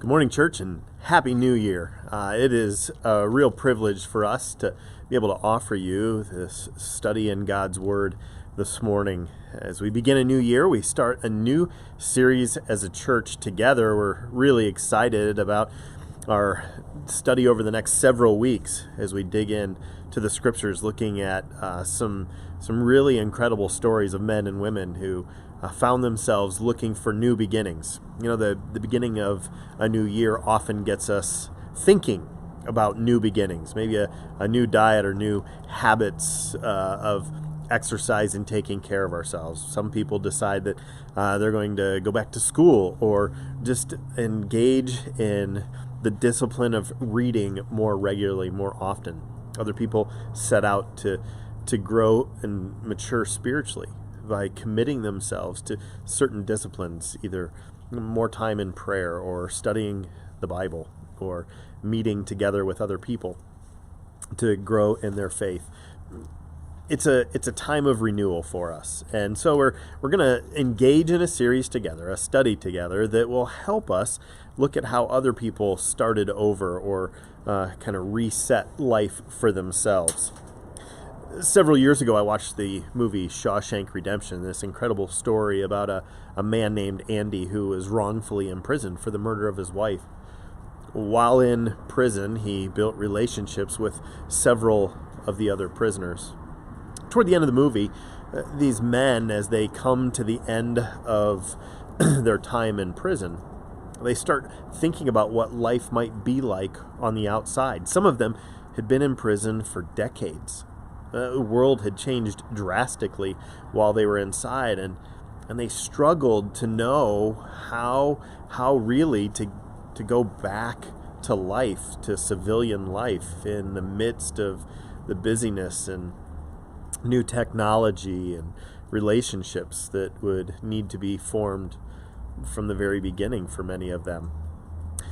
Good morning, church, and Happy New Year. It is a real privilege for us to be able to offer you this study in God's Word this morning. As we begin a new year, we start a new series as a church together. We're really excited about our study over the next several weeks as we dig in to the Scriptures, looking at some really incredible stories of men and women who found themselves looking for new beginnings. You know, the beginning of a new year often gets us thinking about new beginnings, maybe a new diet or new habits of exercise and taking care of ourselves. Some people decide that they're going to go back to school or just engage in the discipline of reading more regularly, more often. Other people set out to grow and mature spiritually by committing themselves to certain disciplines, either more time in prayer or studying the Bible or meeting together with other people to grow in their faith. It's a time of renewal for us. And so we're going to engage in a series together, a study together that will help us look at how other people started over or kind of reset life for themselves. Several years ago, I watched the movie Shawshank Redemption, this incredible story about a man named Andy who was wrongfully imprisoned for the murder of his wife. While in prison, he built relationships with several of the other prisoners. Toward the end of the movie, these men, as they come to the end of their time in prison, they start thinking about what life might be like on the outside. Some of them had been in prison for decades. The world had changed drastically while they were inside, and they struggled to know how really to go back to life, to civilian life, in the midst of the busyness and new technology and relationships that would need to be formed from the very beginning for many of them.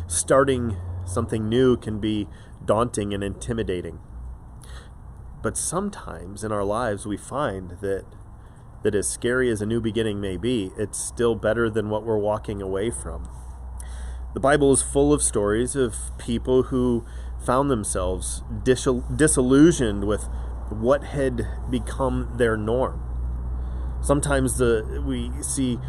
Starting something new can be daunting and intimidating. But sometimes in our lives we find that as scary as a new beginning may be, it's still better than what we're walking away from. The Bible is full of stories of people who found themselves disillusioned with what had become their norm. Sometimes we see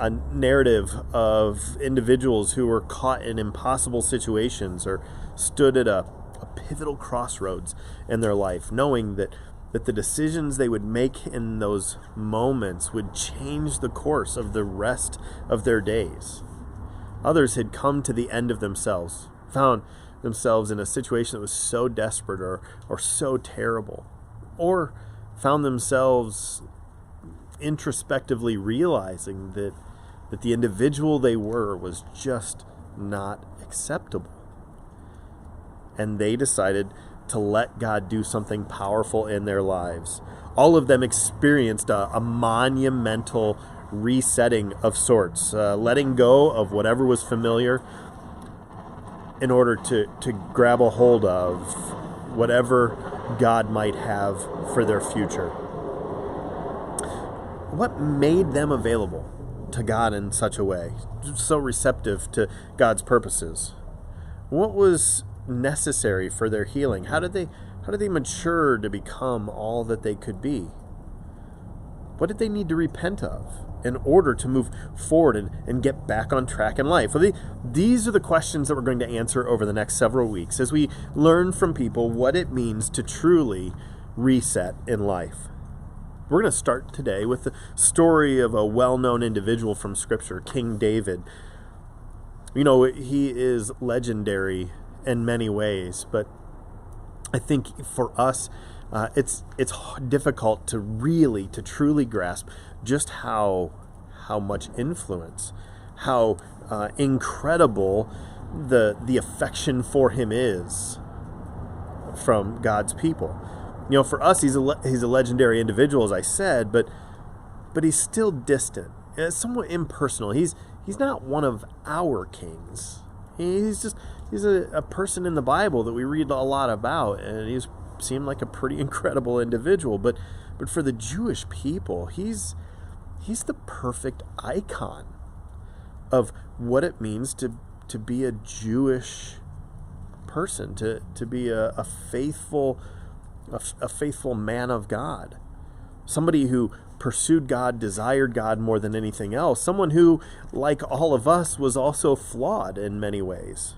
a narrative of individuals who were caught in impossible situations or stood at a pivotal crossroads in their life, knowing that the decisions they would make in those moments would change the course of the rest of their days. Others had come to the end of themselves, found themselves in a situation that was so desperate or so terrible, or found themselves introspectively realizing that the individual they were was just not acceptable. And they decided to let God do something powerful in their lives. All of them experienced a monumental resetting of sorts, letting go of whatever was familiar in order to grab a hold of whatever God might have for their future. What made them available to God in such a way, so receptive to God's purposes? What was necessary for their healing? How did they mature to become all that they could be? What did they need to repent of in order to move forward and get back on track in life? Well, these are the questions that we're going to answer over the next several weeks as we learn from people what it means to truly reset in life. We're going to start today with the story of a well-known individual from Scripture, King David. You know, he is legendary in many ways, but I think for us, it's difficult to truly grasp just how much influence, how incredible the affection for him is from God's people. You know, for us, he's a legendary individual, as I said, but he's still distant, somewhat impersonal. He's not one of our kings. He's a person in the Bible that we read a lot about, and he seemed like a pretty incredible individual. But for the Jewish people, he's the perfect icon of what it means to to be a Jewish person, to be a faithful man of God, somebody who pursued God, desired God more than anything else, someone who, like all of us, was also flawed in many ways.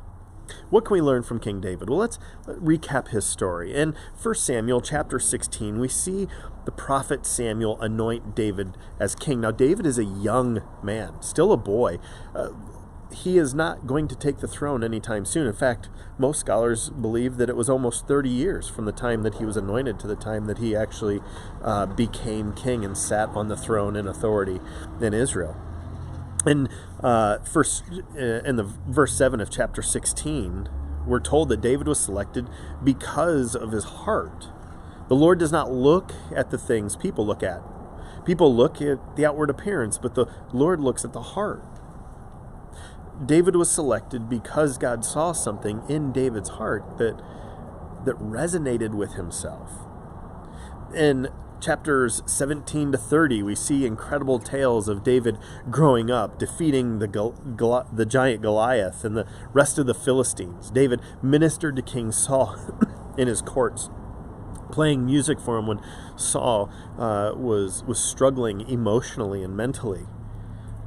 What can we learn from King David? Well, let's recap his story. In 1 Samuel chapter 16, we see the prophet Samuel anoint David as king. Now, David is a young man, still a boy. He is not going to take the throne anytime soon. In fact, most scholars believe that it was almost 30 years from the time that he was anointed to the time that he actually became king and sat on the throne in authority in Israel. In the verse 7 of chapter 16, we're told that David was selected because of his heart. The Lord does not look at the things people look at. People look at the outward appearance, but the Lord looks at the heart. David was selected because God saw something in David's heart that resonated with himself. In chapters 17 to 30, we see incredible tales of David growing up, defeating the giant Goliath and the rest of the Philistines. David ministered to King Saul in his courts, playing music for him when Saul was struggling emotionally and mentally.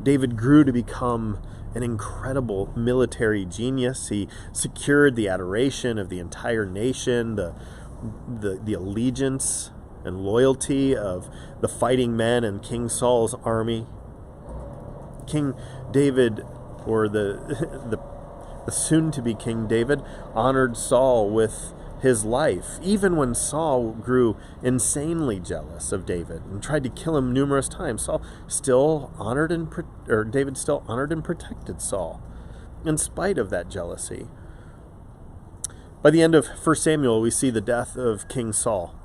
David grew to become an incredible military genius. He secured the adoration of the entire nation, the allegiance and loyalty of the fighting men in King Saul's army. King David, or the soon-to-be King David, honored Saul with his life, even when Saul grew insanely jealous of David and tried to kill him numerous times. David still honored and protected Saul in spite of that jealousy. By the end of 1 Samuel, we see the death of King Saul.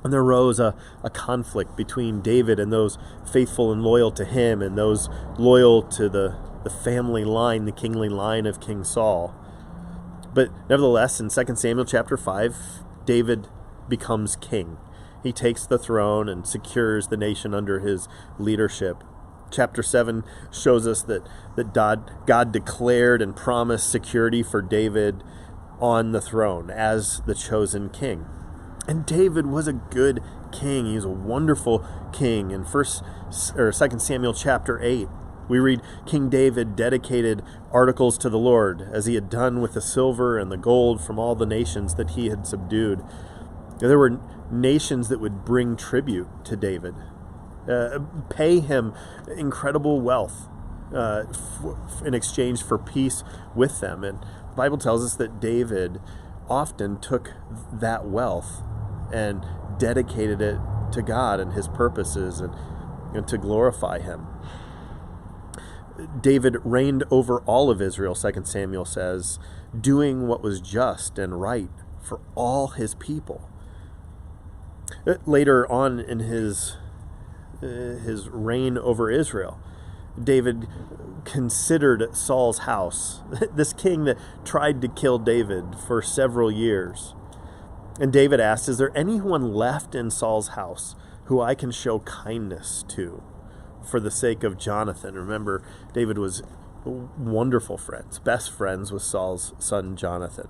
And there arose a conflict between David and those faithful and loyal to him and those loyal to the family line, the kingly line of King Saul. But nevertheless, in 2 Samuel chapter 5, David becomes king. He takes the throne and secures the nation under his leadership. Chapter 7 shows us that God declared and promised security for David on the throne as the chosen king. And David was a good king. He was a wonderful king. In 2 Samuel chapter 8, we read, King David dedicated articles to the Lord, as he had done with the silver and the gold from all the nations that he had subdued. There were nations that would bring tribute to David, pay him incredible wealth in exchange for peace with them. And the Bible tells us that David often took that wealth and dedicated it to God and his purposes and to glorify him. David reigned over all of Israel, 2 Samuel says, doing what was just and right for all his people. Later on in his reign over Israel, David considered Saul's house, this king that tried to kill David for several years. And David asked, is there anyone left in Saul's house who I can show kindness to for the sake of Jonathan? Remember, David was wonderful friends, best friends with Saul's son Jonathan.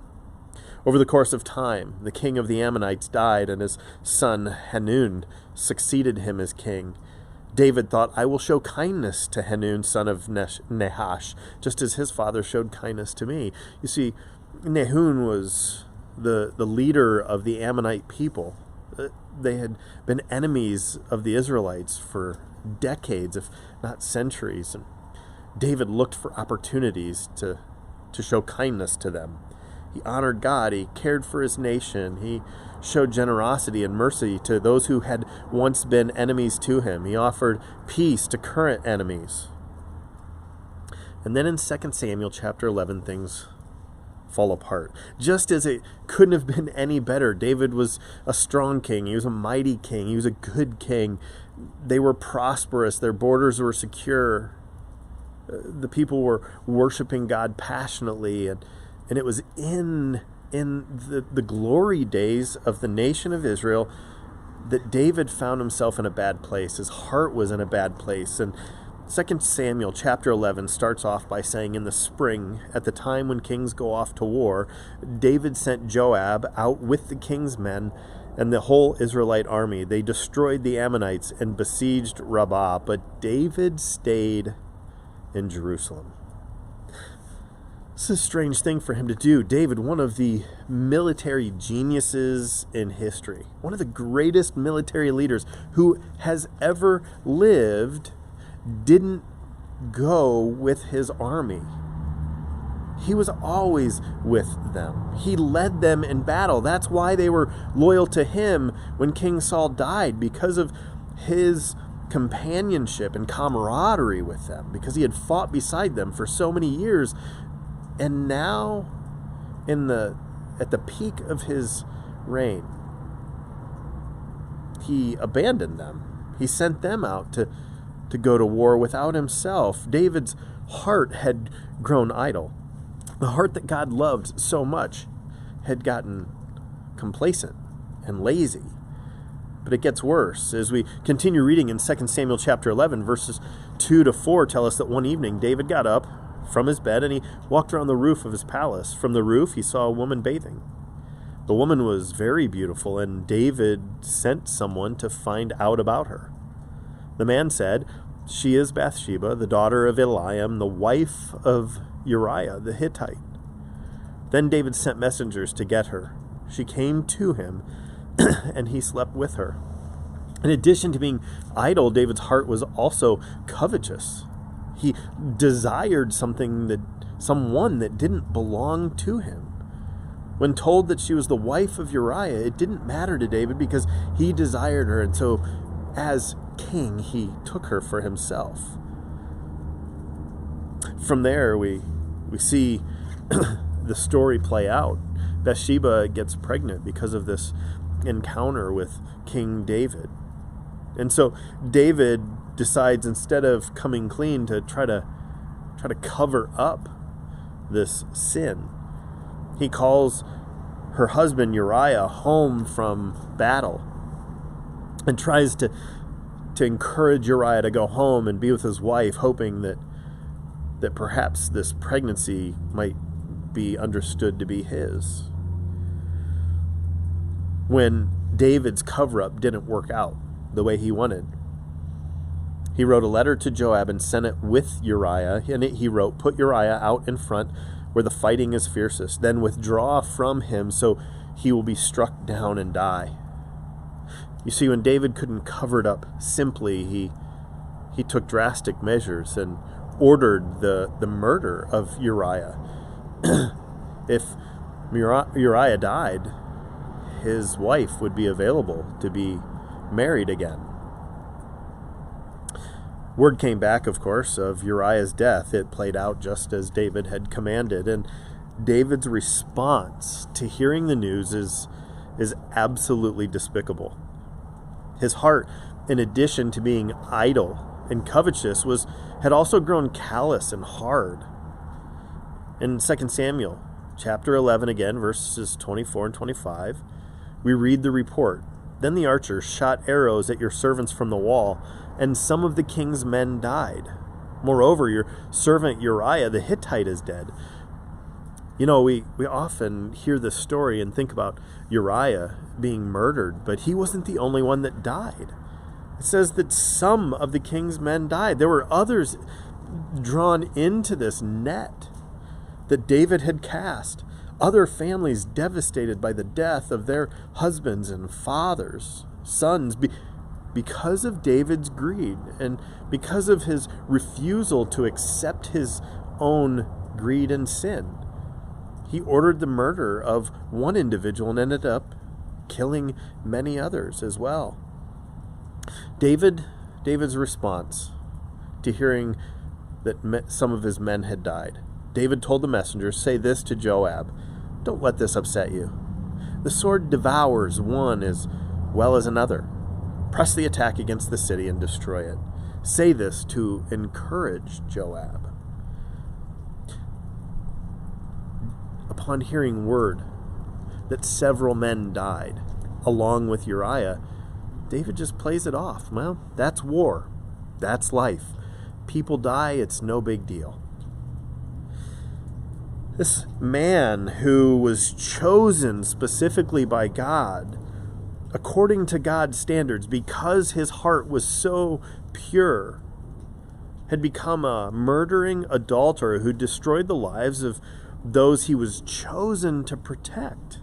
Over the course of time, the king of the Ammonites died, and his son Hanun succeeded him as king. David thought, I will show kindness to Hanun, son of Nahash, just as his father showed kindness to me. You see, Nahum was the leader of the Ammonite people. They had been enemies of the Israelites for decades, if not centuries. And David looked for opportunities to show kindness to them. He honored God. He cared for his nation. He showed generosity and mercy to those who had once been enemies to him. He offered peace to current enemies. And then in 2 Samuel chapter 11, things fall apart. Just as it couldn't have been any better. David was a strong king. He was a mighty king. He was a good king. They were prosperous. Their borders were secure. The people were worshiping God passionately, and it was in the glory days of the nation of Israel that David found himself in a bad place. His heart was in a bad place, and 2 Samuel chapter 11 starts off by saying, in the spring, at the time when kings go off to war, David sent Joab out with the king's men and the whole Israelite army. They destroyed the Ammonites and besieged Rabbah, but David stayed in Jerusalem. This is a strange thing for him to do. David, one of the military geniuses in history, one of the greatest military leaders who has ever lived, didn't go with his army. He was always with them. He led them in battle. That's why they were loyal to him when King Saul died, because of his companionship and camaraderie with them, because he had fought beside them for so many years. And now, at the peak of his reign, he abandoned them. He sent them out to go to war without himself. David's heart had grown idle. The heart that God loved so much had gotten complacent and lazy. But it gets worse. As we continue reading in 2 Samuel chapter 11, verses 2 to 4 tell us that one evening David got up from his bed and he walked around the roof of his palace. From the roof he saw a woman bathing. The woman was very beautiful, and David sent someone to find out about her. The man said, "She is Bathsheba, the daughter of Eliam, the wife of Uriah the Hittite." Then David sent messengers to get her. She came to him, and he slept with her. In addition to being idle, David's heart was also covetous. He desired someone that didn't belong to him. When told that she was the wife of Uriah, it didn't matter to David because he desired her, and so as king, he took her for himself. From there, we see the story play out. Bathsheba gets pregnant because of this encounter with King David. And so David decides, instead of coming clean, to try to cover up this sin. He calls her husband Uriah home from battle and tries to encourage Uriah to go home and be with his wife, hoping that perhaps this pregnancy might be understood to be his. When David's cover-up didn't work out the way he wanted, he wrote a letter to Joab and sent it with Uriah. In it he wrote, "Put Uriah out in front where the fighting is fiercest. Then withdraw from him so he will be struck down and die." You see, when David couldn't cover it up simply, he took drastic measures and ordered the murder of Uriah. If Uriah died, his wife would be available to be married again. Word came back, of course, of Uriah's death. It played out just as David had commanded, and David's response to hearing the news is absolutely despicable. His heart, in addition to being idle and covetous, had also grown callous and hard. In 2 Samuel chapter 11, again, verses 24 and 25, we read the report. "Then the archers shot arrows at your servants from the wall, and some of the king's men died. Moreover, your servant Uriah the Hittite is dead." You know, we often hear this story and think about Uriah being murdered, but he wasn't the only one that died. It says that some of the king's men died. There were others drawn into this net that David had cast. Other families devastated by the death of their husbands and fathers, sons, because of David's greed and because of his refusal to accept his own greed and sin. He ordered the murder of one individual and ended up killing many others as well. David's response to hearing that some of his men had died. David told the messengers, "Say this to Joab, don't let this upset you. The sword devours one as well as another. Press the attack against the city and destroy it." Say this to encourage Joab. Upon hearing word that several men died, along with Uriah, David just plays it off. Well, that's war. That's life. people die, it's no big deal. This man who was chosen specifically by God, according to God's standards, because his heart was so pure, had become a murdering adulterer who destroyed the lives of those he was chosen to protect.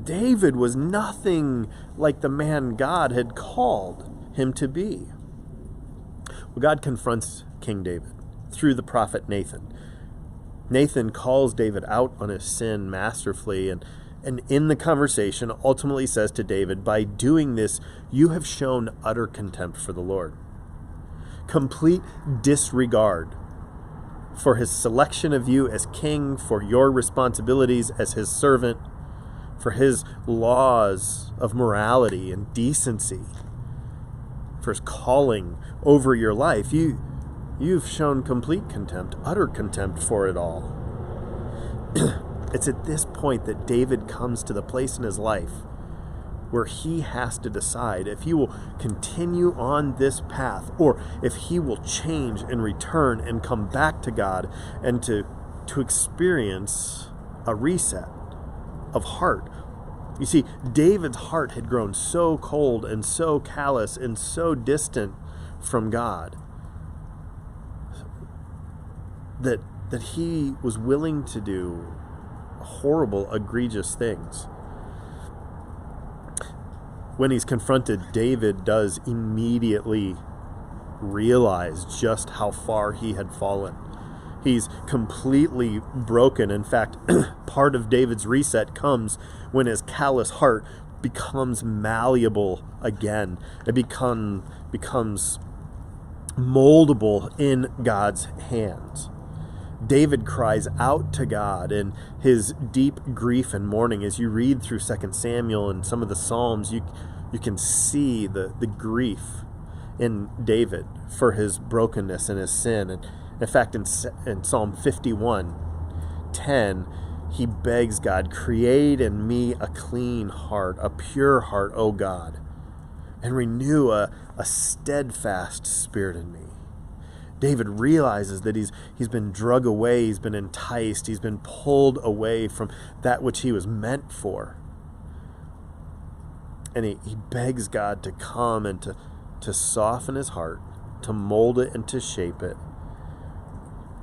David was nothing like the man God had called him to be. Well, God confronts King David through the prophet Nathan. Nathan calls David out on his sin masterfully, and in the conversation ultimately says to David, by doing this, you have shown utter contempt for the Lord. Complete disregard for his selection of you as king, for your responsibilities as his servant, for his laws of morality and decency, for his calling over your life. You've shown complete contempt, utter contempt for it all. It's at this point that David comes to the place in his life where he has to decide if he will continue on this path or if he will change and return and come back to God and to experience a reset of heart. You see, David's heart had grown so cold and so callous and so distant from God that he was willing to do horrible, egregious things. When he's confronted, David does immediately realize just how far he had fallen. He's completely broken. In fact, part of David's reset comes when his callous heart becomes malleable again. It becomes moldable in God's hands. David cries out to God in his deep grief and mourning. As you read through 2 Samuel and some of the Psalms, you can see the grief in David for his brokenness and his sin. And in fact, in Psalm 51:10, he begs God, create in me a clean heart, a pure heart, O God, and renew a steadfast spirit in me. David realizes that he's been drug away, he's been enticed, he's been pulled away from that which he was meant for. And he begs God to come and to soften his heart, to mold it and to shape it,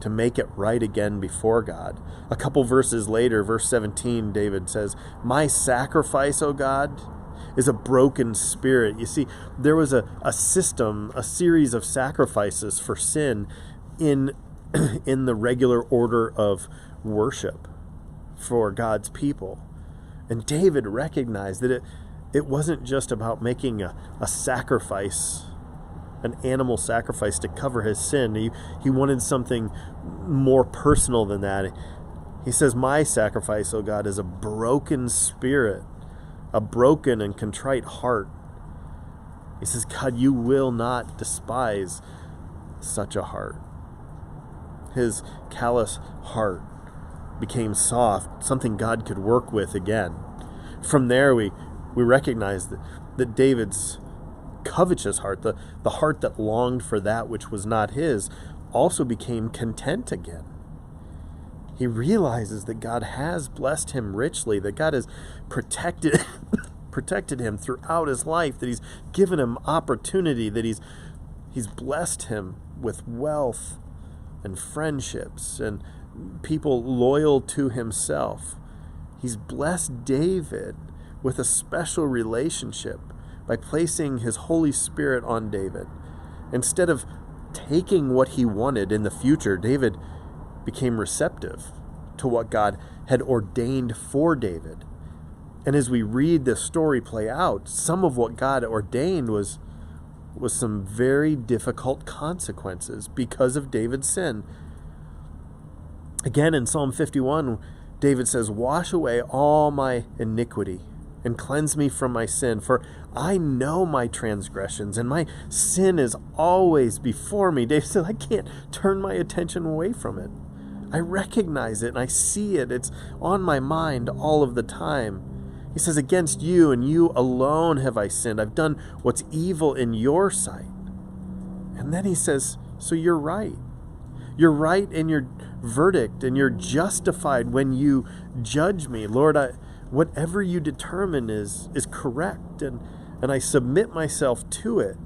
to make it right again before God. A couple verses later, verse 17, David says, my sacrifice, O God, is a broken spirit. You see, there was a system, a series of sacrifices for sin in the regular order of worship for God's people. And David recognized that it wasn't just about making a sacrifice, an animal sacrifice to cover his sin. He wanted something more personal than that. He says, my sacrifice, O God, is a broken spirit, a broken and contrite heart. He says, God, you will not despise such a heart. His callous heart became soft, something God could work with again. From there, we recognize that David's covetous heart, the heart that longed for that which was not his, also became content again. He realizes that God has blessed him richly, that God has protected him throughout his life, that he's given him opportunity, that he's blessed him with wealth and friendships and people loyal to himself. He's blessed David with a special relationship by placing his Holy Spirit on David. Instead of taking what he wanted in the future, David became receptive to what God had ordained for David. And as we read this story play out, some of what God ordained was some very difficult consequences because of David's sin. Again, in Psalm 51, David says, wash away all my iniquity and cleanse me from my sin, for I know my transgressions, and my sin is always before me. David said, I can't turn my attention away from it. I recognize it, and I see it. It's on my mind all of the time. He says, against you and you alone have I sinned. I've done what's evil in your sight. And then he says, so you're right. You're right in your verdict, and you're justified when you judge me. Lord, whatever you determine is correct, and I submit myself to it.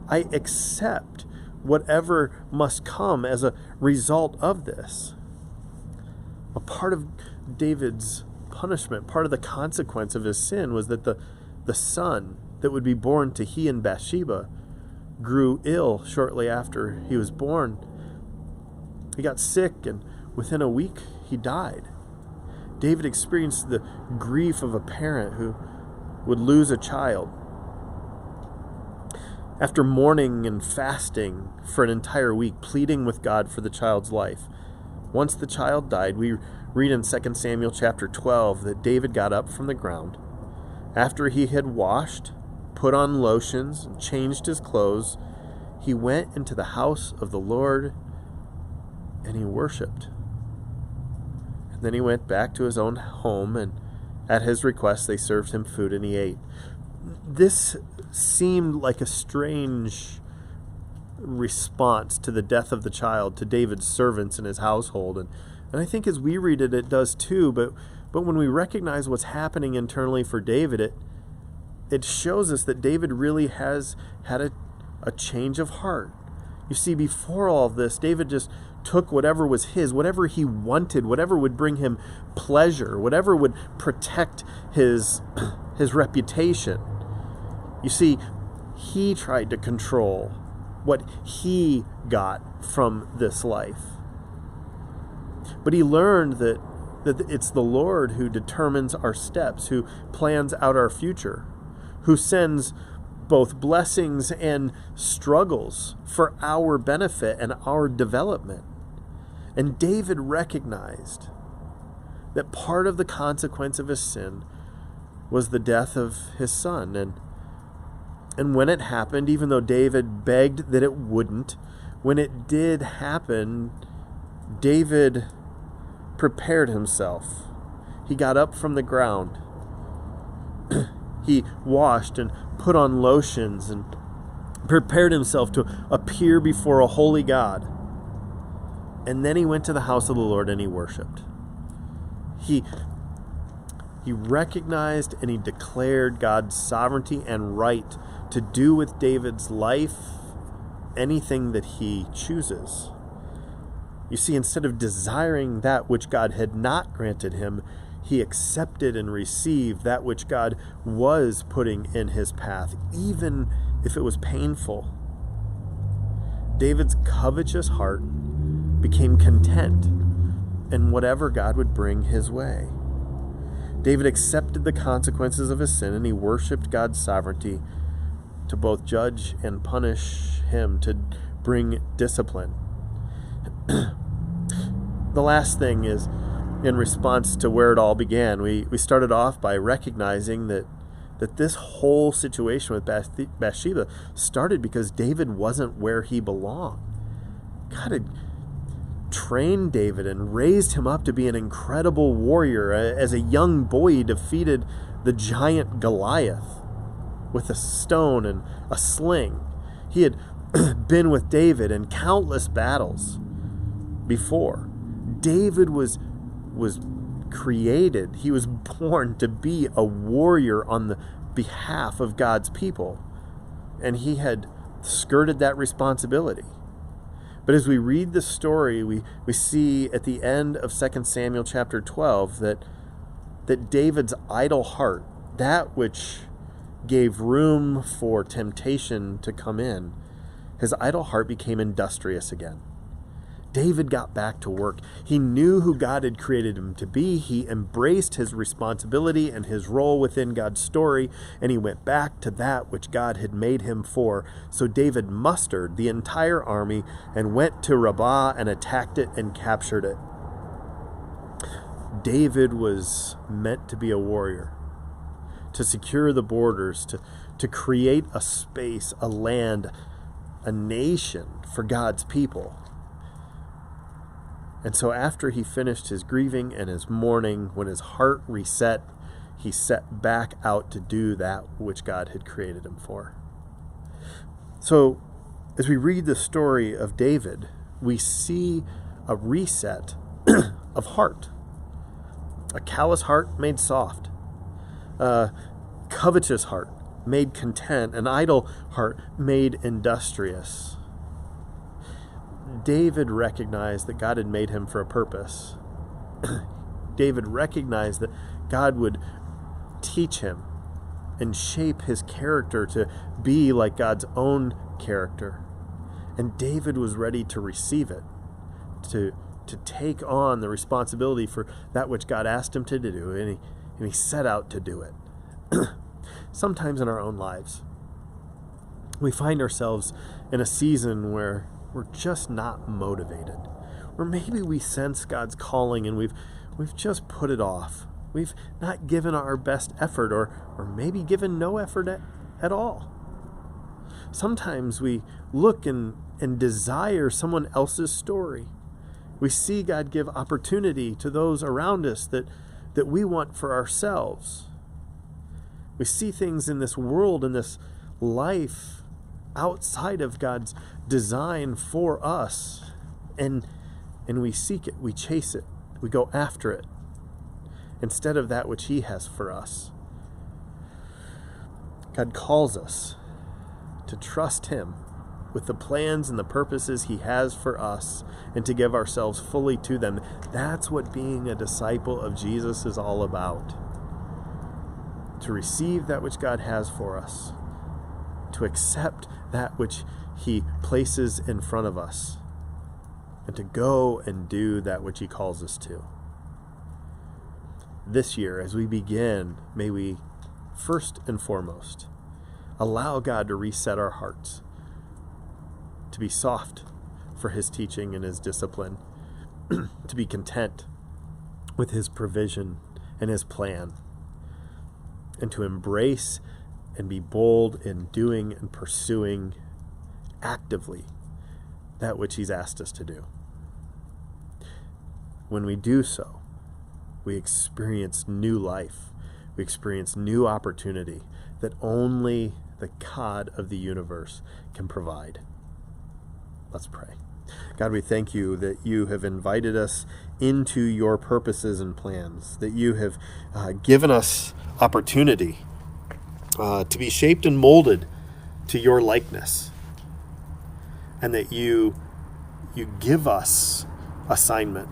I accept whatever must come as a result of this. A part of David's punishment, part of the consequence of his sin, was that the son that would be born to he and Bathsheba grew ill shortly after he was born. He got sick, and within a week, he died. David experienced the grief of a parent who would lose a child. After mourning and fasting for an entire week, pleading with God for the child's life, once the child died, we read in 2 Samuel chapter 12 that David got up from the ground. After he had washed, put on lotions, and changed his clothes, he went into the house of the Lord and he worshiped. And then he went back to his own home, and at his request they served him food and he ate. This seemed like a strange response to the death of the child, to David's servants and his household. And I think as we read it, it does too. But when we recognize what's happening internally for David, it shows us that David really has had a change of heart. You see, before all of this, David just took whatever was his, whatever he wanted, whatever would bring him pleasure, whatever would protect his reputation. You see, he tried to control what he got from this life. But he learned that it's the Lord who determines our steps, who plans out our future, who sends both blessings and struggles for our benefit and our development. And David recognized that part of the consequence of his sin was the death of his son. And when it happened, even though David begged that it wouldn't, when it did happen, David prepared himself. He got up from the ground. He washed and put on lotions and prepared himself to appear before a holy God. And then he went to the house of the Lord and he worshiped. He recognized and he declared God's sovereignty and right to do with David's life anything that he chooses. You see, instead of desiring that which God had not granted him, he accepted and received that which God was putting in his path, even if it was painful. David's covetous heart became content in whatever God would bring his way. David accepted the consequences of his sin, and he worshiped God's sovereignty to both judge and punish him, to bring discipline. The last thing is, in response to where it all began, we started off by recognizing that this whole situation with Bathsheba started because David wasn't where he belonged. God had trained David and raised him up to be an incredible warrior. As a young boy, he defeated the giant Goliath with a stone and a sling. He had been with David in countless battles before. David was created. He was born to be a warrior on the behalf of God's people. And he had skirted that responsibility. But as we read the story, we see at the end of 2 Samuel chapter 12 that David's idle heart, that which gave room for temptation to come in, his idle heart became industrious again. David got back to work. He knew who God had created him to be. He embraced his responsibility and his role within God's story, and he went back to that which God had made him for. So David mustered the entire army and went to Rabbah and attacked it and captured it. David was meant to be a warrior, to secure the borders, to create a space, a land, a nation for God's people. And so after he finished his grieving and his mourning, when his heart reset, he set back out to do that which God had created him for. So As we read the story of David, we see a reset of heart. A callous heart made soft. A covetous heart made content. An idle heart made industrious. David recognized that God had made him for a purpose. David recognized that God would teach him and shape his character to be like God's own character. And David was ready to receive it, to take on the responsibility for that which God asked him to do, and he set out to do it. Sometimes in our own lives, we find ourselves in a season where we're just not motivated, or maybe we sense God's calling and we've just put it off. We've not given our best effort, or maybe given no effort at all. Sometimes we look and desire someone else's story. We see God give opportunity to those around us that we want for ourselves. We see things in this world, in this life, outside of God's design for us, and we seek it, we chase it, we go after it, instead of that which He has for us. God calls us to trust Him with the plans and the purposes He has for us, and to give ourselves fully to them. That's what being a disciple of Jesus is all about. To receive that which God has for us, to accept that which He places in front of us, and to go and do that which He calls us to. This year, as we begin, may we first and foremost allow God to reset our hearts, to be soft for His teaching and His discipline, to be content with His provision and His plan, and to embrace and be bold in doing and pursuing actively that which He's asked us to do. When we do so, we experience new life. We experience new opportunity that only the God of the universe can provide. Let's pray. God, we thank You that You have invited us into Your purposes and plans, that You have given us opportunity to be shaped and molded to Your likeness, and that You give us assignment,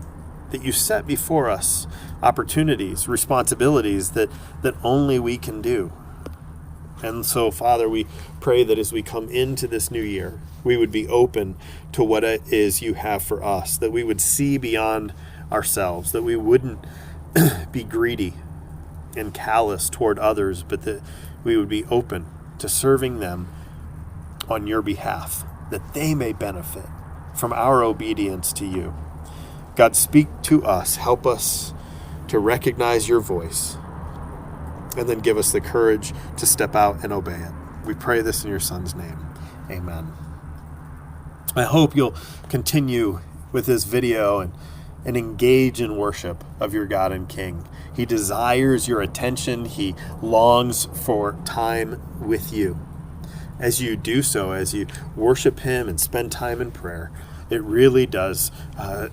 that You set before us opportunities, responsibilities that only we can do. And so, Father, we pray that as we come into this new year, we would be open to what it is You have for us, that we would see beyond ourselves, that we wouldn't be greedy and callous toward others, but that we would be open to serving them on Your behalf, that they may benefit from our obedience to You. God, speak to us. Help us to recognize Your voice, and then give us the courage to step out and obey it. We pray this in Your Son's name. Amen. I hope you'll continue with this video and engage in worship of your God and King. He desires your attention. He longs for time with you. As you do so, as you worship Him and spend time in prayer, it really does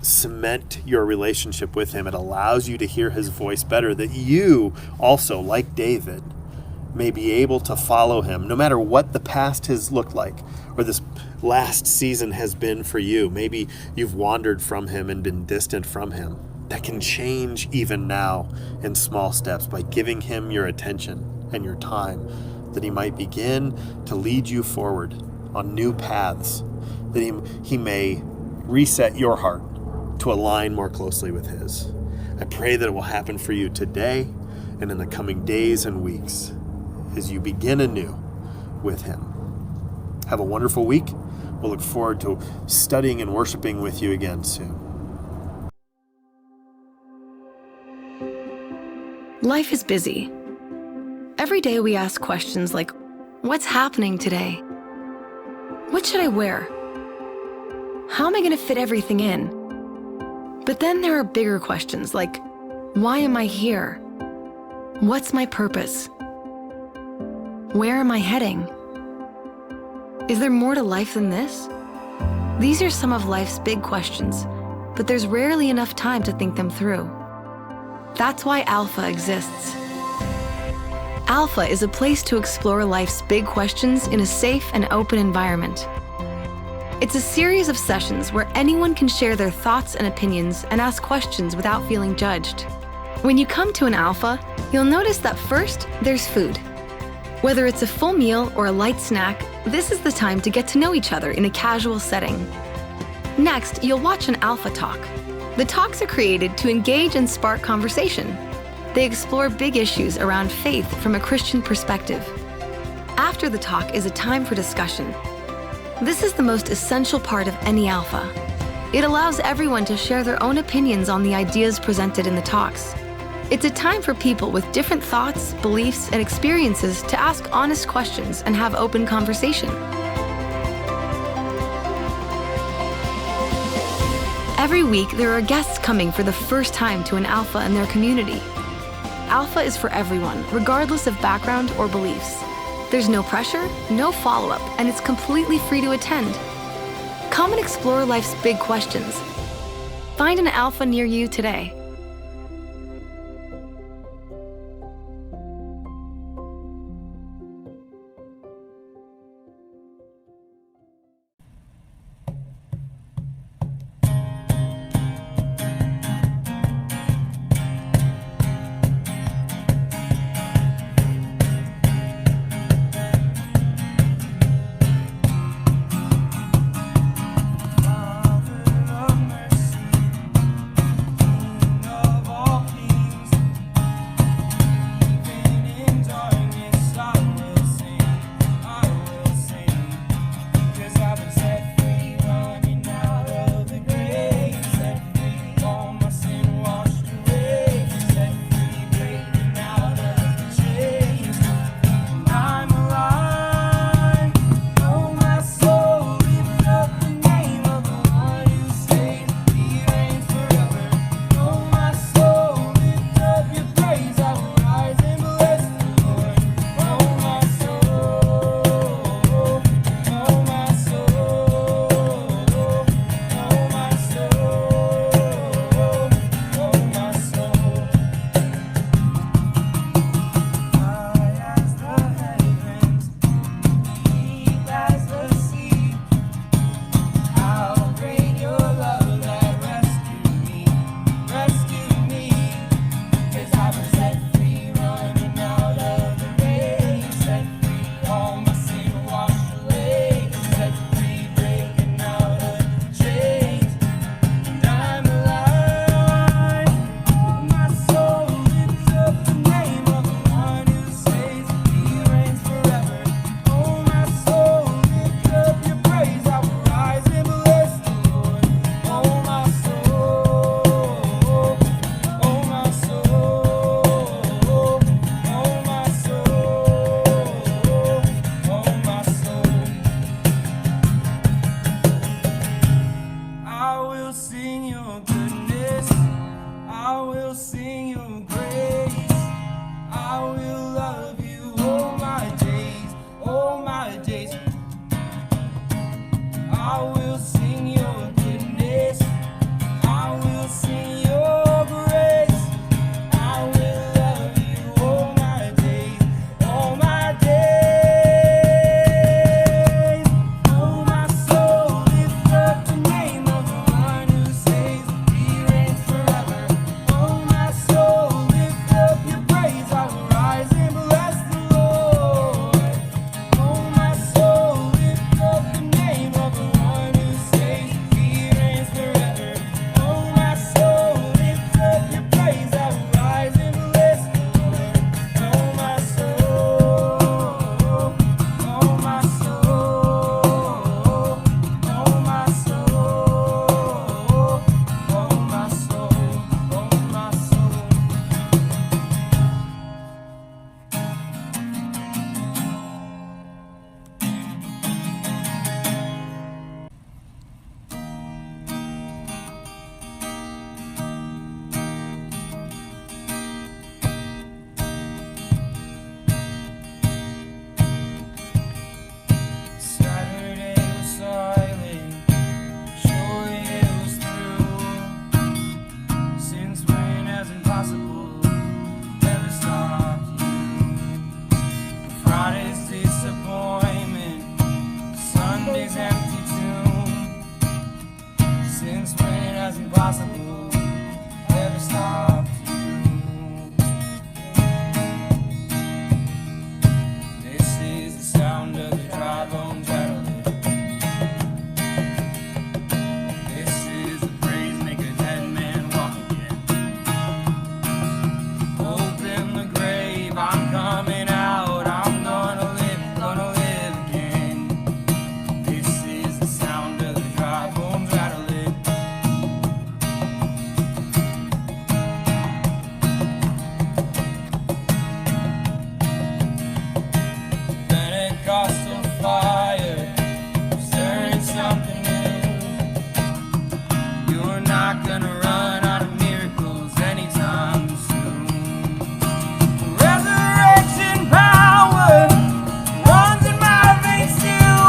cement your relationship with Him. It allows you to hear His voice better, that you also, like David, may be able to follow Him no matter what the past has looked like, or this last season has been for you. Maybe you've wandered from Him and been distant from Him. That can change even now in small steps by giving Him your attention and your time, that He might begin to lead you forward on new paths, that He may reset your heart to align more closely with His. I pray that it will happen for you today and in the coming days and weeks as you begin anew with Him. Have a wonderful week. We'll look forward to studying and worshiping with you again soon. Life is busy. Every day we ask questions like, what's happening today? What should I wear? How am I going to fit everything in? But then there are bigger questions like, why am I here? What's my purpose? Where am I heading? Is there more to life than this? These are some of life's big questions, but there's rarely enough time to think them through. That's why Alpha exists. Alpha is a place to explore life's big questions in a safe and open environment. It's a series of sessions where anyone can share their thoughts and opinions and ask questions without feeling judged. When you come to an Alpha, you'll notice that first, there's food. Whether it's a full meal or a light snack, this is the time to get to know each other in a casual setting. Next, you'll watch an Alpha talk. The talks are created to engage and spark conversation. They explore big issues around faith from a Christian perspective. After the talk is a time for discussion. This is the most essential part of any Alpha. It allows everyone to share their own opinions on the ideas presented in the talks. It's a time for people with different thoughts, beliefs, and experiences to ask honest questions and have open conversation. Every week, there are guests coming for the first time to an Alpha in their community. Alpha is for everyone, regardless of background or beliefs. There's no pressure, no follow-up, and it's completely free to attend. Come and explore life's big questions. Find an Alpha near you today. was impossible ever stopped you. This is the sound of the dry bones rattling. This is the praise make a dead man walk again. Open the grave, I'm coming out. I'm gonna live again. This is the sound of the dry bones rattling. Pentecostal fire, stirring something new. You're not gonna run out of miracles anytime soon. Resurrection power runs in my veins too.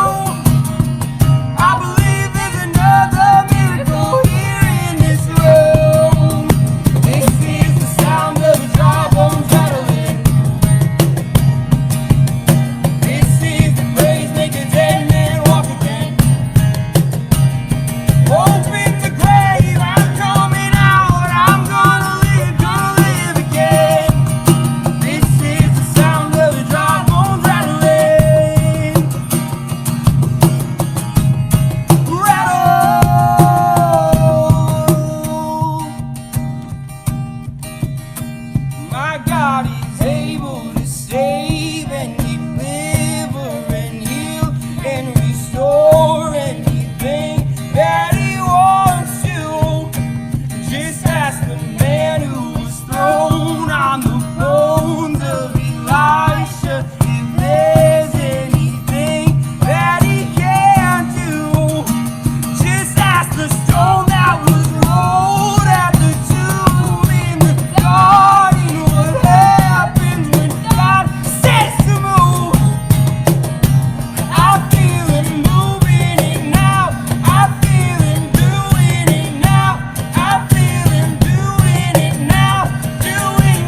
I believe there's another miracle here in this room. This is the sound of the dry bones rattling. This is the praise make a dead man walk again. Open the grave, I'm coming out. I'm gonna live again. This is the sound of the dry bones rattling. Rattle. My God is able to save and deliver and heal and restore anything that He wants to. Just ask the man who was thrown on the bones of Elisha if there's anything that he can do. Just ask the stone that was rolled at the tomb in the garden what happens when God says to move. I feel Him moving it now. I feel Him doing it now. I feel Him doing it now. Doing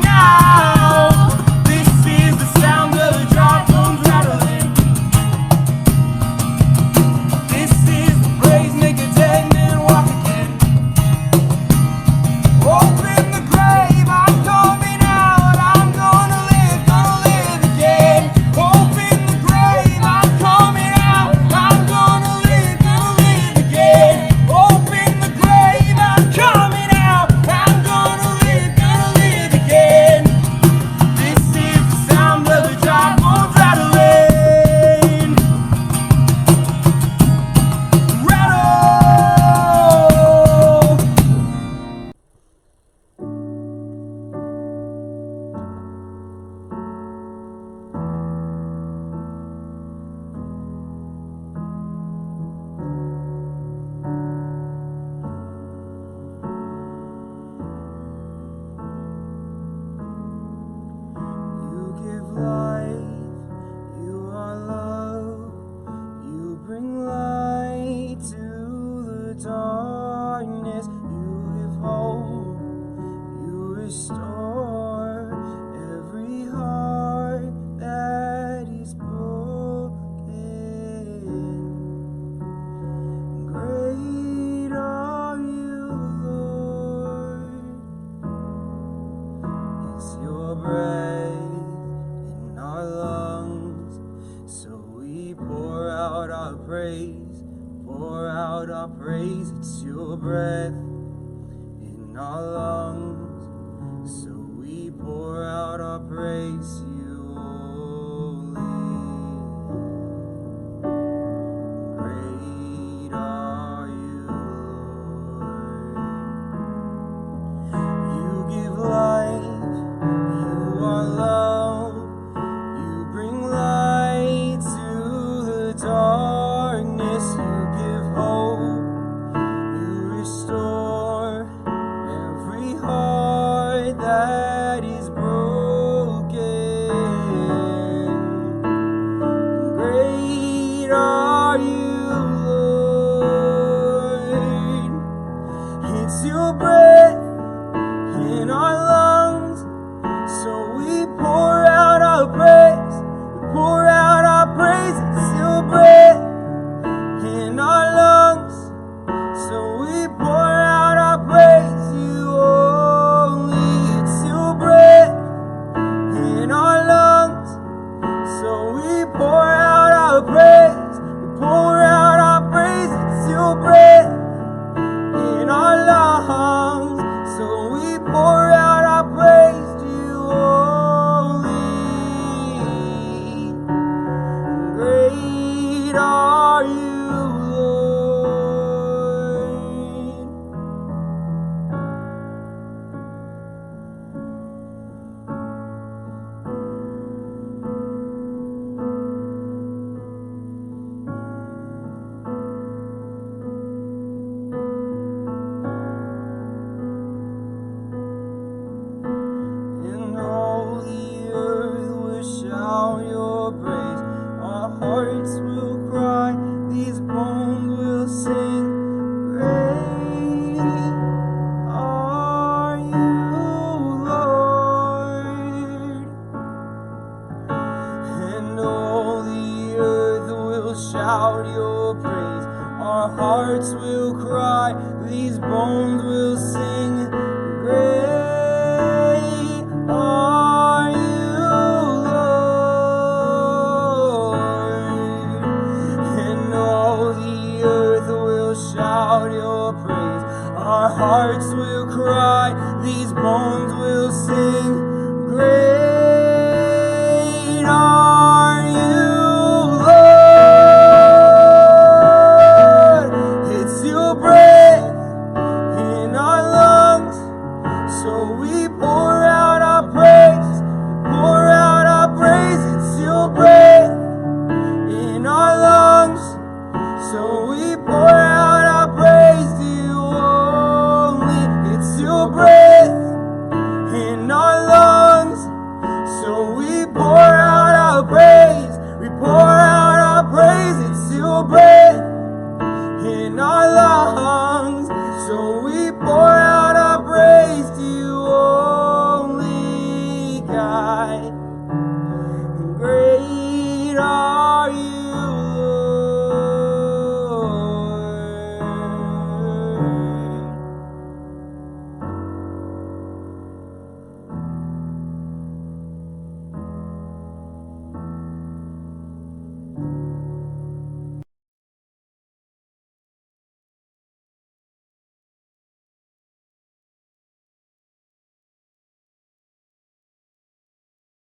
now. This is the sound of the dry bones rattling. This is the praise make a dead man walk again. Open the grave, I'm coming out. I'm gonna live again. Open the grave, I'm coming out. I'm gonna live again. Open the grave, I'm coming out. I'm gonna live again. This is the sound of the dry bones rattling. Rattle. You give life, you are love, you bring light to the darkness, you give hope, you restore every heart that is broken. Great are you, Lord. It's your breath in our lungs, so we pour out our praise, pour out our praise. It's your breath in our lungs, so we pour out our praise to you only. Great are you, Lord. You give life, you are love, you bring light to the darkness, you give hope, you restore every heart that is broken. are you, Lord. And all the earth will shout your praise. Our hearts will cry, these bones will sing. Great are you, Lord. And all the earth will shout your praise. Our hearts will cry, these bones will sing. Great are you, Lord. And all the earth will shout your praise. Our hearts will cry, these bones will sing. Great are you, Lord. It's your breath in our lungs, so we pour out our praise, pour out our praise. It's your breath in our lungs, so we